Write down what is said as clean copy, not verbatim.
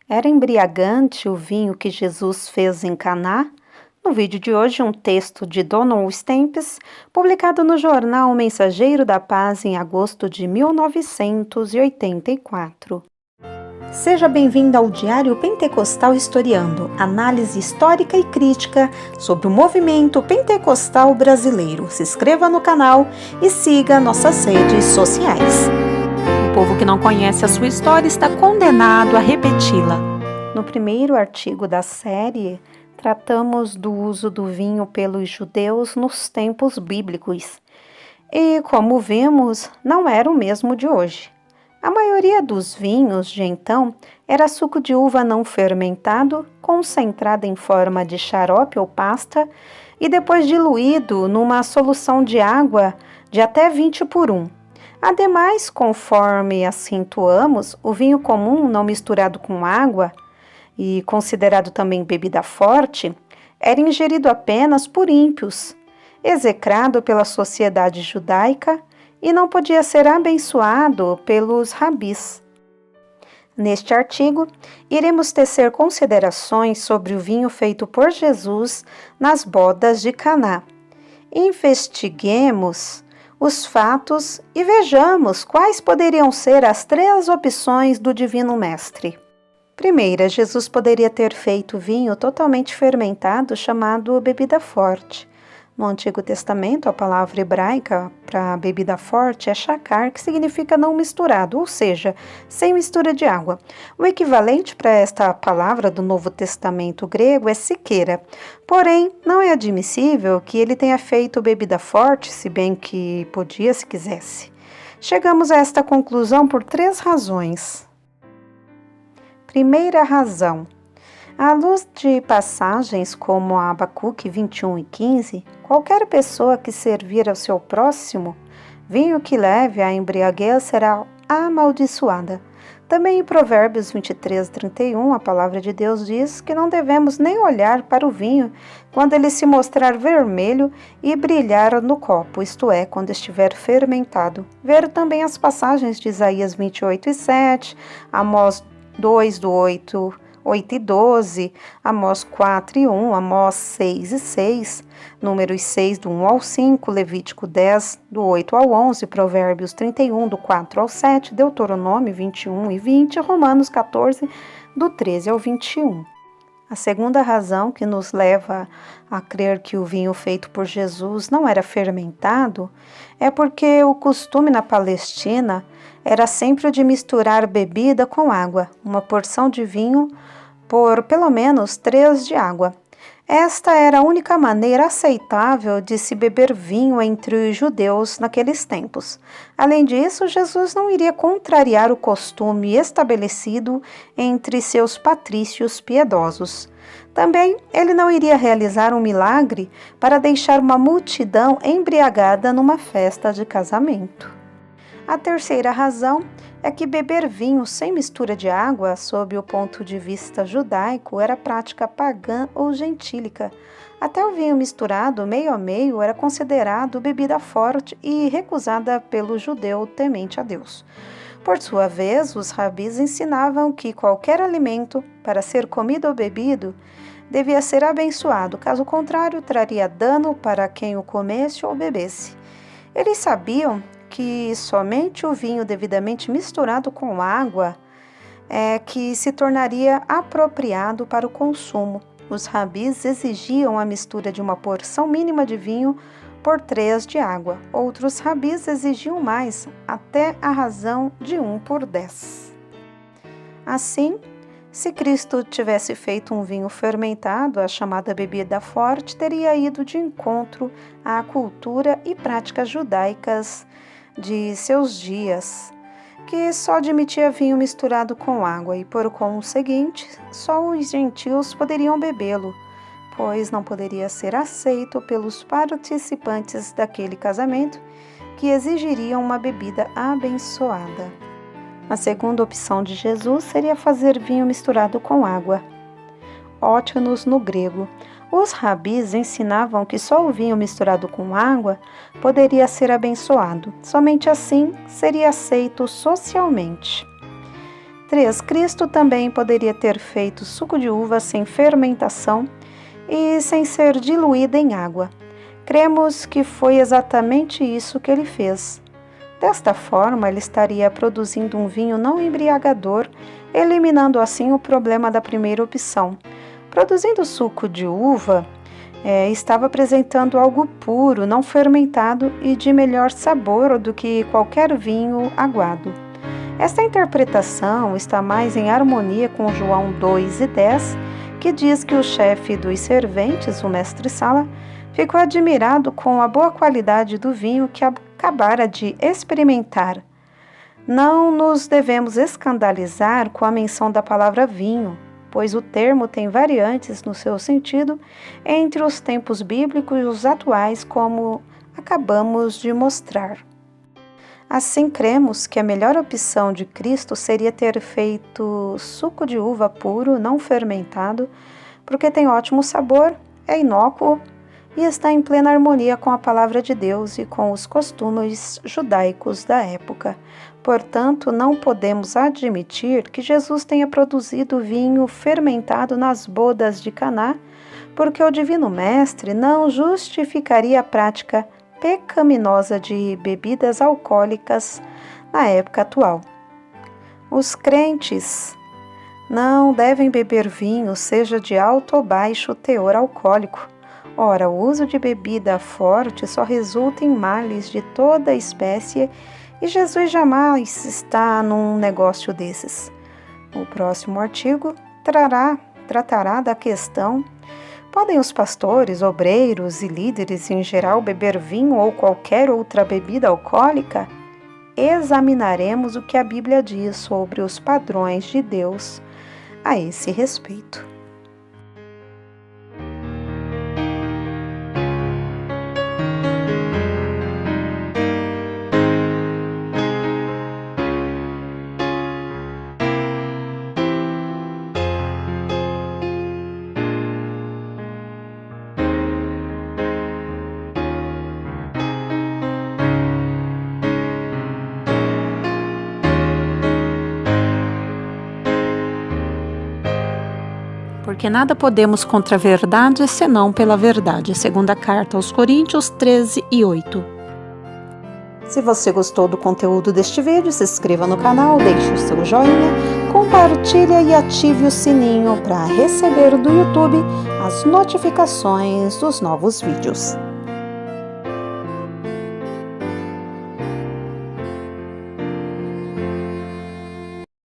Era embriagante o vinho que Jesus fez em Caná? No vídeo de hoje, um texto de Donald Stempes, publicado no jornal O Mensageiro da Paz em agosto de 1984. Seja bem-vindo ao Diário Pentecostal Historiando, análise histórica e crítica sobre o movimento pentecostal brasileiro. Se inscreva no canal e siga nossas redes sociais. O povo que não conhece a sua história está condenado a repeti-la. No primeiro artigo da série, tratamos do uso do vinho pelos judeus nos tempos bíblicos. E, como vimos, não era o mesmo de hoje. A maioria dos vinhos de então era suco de uva não fermentado, concentrado em forma de xarope ou pasta e depois diluído numa solução de água de até 20:1. Ademais, conforme acentuamos, o vinho comum não misturado com água e considerado também bebida forte, era ingerido apenas por ímpios, execrado pela sociedade judaica e não podia ser abençoado pelos rabis. Neste artigo, iremos tecer considerações sobre o vinho feito por Jesus nas bodas de Caná. Investiguemos os fatos e vejamos quais poderiam ser as 3 opções do Divino Mestre. Primeira, Jesus poderia ter feito vinho totalmente fermentado, chamado bebida forte. No Antigo Testamento, a palavra hebraica para bebida forte é shakar, que significa não misturado, ou seja, sem mistura de água. O equivalente para esta palavra do Novo Testamento grego é siqueira. Porém, não é admissível que ele tenha feito bebida forte, se bem que podia se quisesse. Chegamos a esta conclusão por 3 razões. Primeira razão. À luz de passagens como Abacuque 21 e 15, qualquer pessoa que servir ao seu próximo, vinho que leve à embriaguez será amaldiçoada. Também em Provérbios 23, 31, a palavra de Deus diz que não devemos nem olhar para o vinho quando ele se mostrar vermelho e brilhar no copo, isto é, quando estiver fermentado. Ver também as passagens de Isaías 28 e 7, Amós 2, do 8 e 12, Amós 4 e 1, Amós 6 e 6, Números 6, do 1 ao 5, Levítico 10, do 8 ao 11, Provérbios 31, do 4 ao 7, Deuteronômio 21 e 20, Romanos 14, do 13 ao 21. A segunda razão que nos leva a crer que o vinho feito por Jesus não era fermentado é porque o costume na Palestina era sempre o de misturar bebida com água, uma porção de vinho por pelo menos 3 de água. Esta era a única maneira aceitável de se beber vinho entre os judeus naqueles tempos. Além disso, Jesus não iria contrariar o costume estabelecido entre seus patrícios piedosos. Também ele não iria realizar um milagre para deixar uma multidão embriagada numa festa de casamento. A terceira razão é que beber vinho sem mistura de água, sob o ponto de vista judaico, era prática pagã ou gentílica. Até o vinho misturado meio a meio era considerado bebida forte e recusada pelo judeu temente a Deus. Por sua vez, os rabis ensinavam que qualquer alimento, para ser comido ou bebido, devia ser abençoado, caso contrário, traria dano para quem o comesse ou bebesse. Eles sabiam que somente o vinho devidamente misturado com água é que se tornaria apropriado para o consumo. Os rabis exigiam a mistura de uma porção mínima de vinho por 3 de água. Outros rabis exigiam mais, até a razão de 1 por 10. Assim, se Cristo tivesse feito um vinho fermentado, a chamada bebida forte teria ido de encontro à cultura e práticas judaicas de seus dias, que só admitia vinho misturado com água e, por conseguinte, só os gentios poderiam bebê-lo, pois não poderia ser aceito pelos participantes daquele casamento que exigiriam uma bebida abençoada. A segunda opção de Jesus seria fazer vinho misturado com água. Ótinos no grego. Os rabis ensinavam que só o vinho misturado com água poderia ser abençoado. Somente assim seria aceito socialmente. 3. Cristo também poderia ter feito suco de uva sem fermentação e sem ser diluído em água. Cremos que foi exatamente isso que ele fez. Desta forma, ele estaria produzindo um vinho não embriagador, eliminando assim o problema da primeira opção. Produzindo suco de uva, estava apresentando algo puro, não fermentado e de melhor sabor do que qualquer vinho aguado. Esta interpretação está mais em harmonia com João 2:10, que diz que o chefe dos serventes, o mestre-sala, ficou admirado com a boa qualidade do vinho que acabara de experimentar. Não nos devemos escandalizar com a menção da palavra vinho, pois o termo tem variantes no seu sentido entre os tempos bíblicos e os atuais, como acabamos de mostrar. Assim, cremos que a melhor opção de Cristo seria ter feito suco de uva puro, não fermentado, porque tem ótimo sabor, é inócuo e está em plena harmonia com a palavra de Deus e com os costumes judaicos da época. Portanto, não podemos admitir que Jesus tenha produzido vinho fermentado nas bodas de Caná, porque o Divino Mestre não justificaria a prática pecaminosa de bebidas alcoólicas na época atual. Os crentes não devem beber vinho, seja de alto ou baixo teor alcoólico. Ora, o uso de bebida forte só resulta em males de toda espécie e Jesus jamais está num negócio desses. O próximo artigo tratará da questão: podem os pastores, obreiros e líderes em geral beber vinho ou qualquer outra bebida alcoólica? Examinaremos o que a Bíblia diz sobre os padrões de Deus a esse respeito. Porque nada podemos contra a verdade, senão pela verdade. Segunda carta aos Coríntios 13:8. Se você gostou do conteúdo deste vídeo, se inscreva no canal, deixe o seu joinha, compartilhe e ative o sininho para receber do YouTube as notificações dos novos vídeos.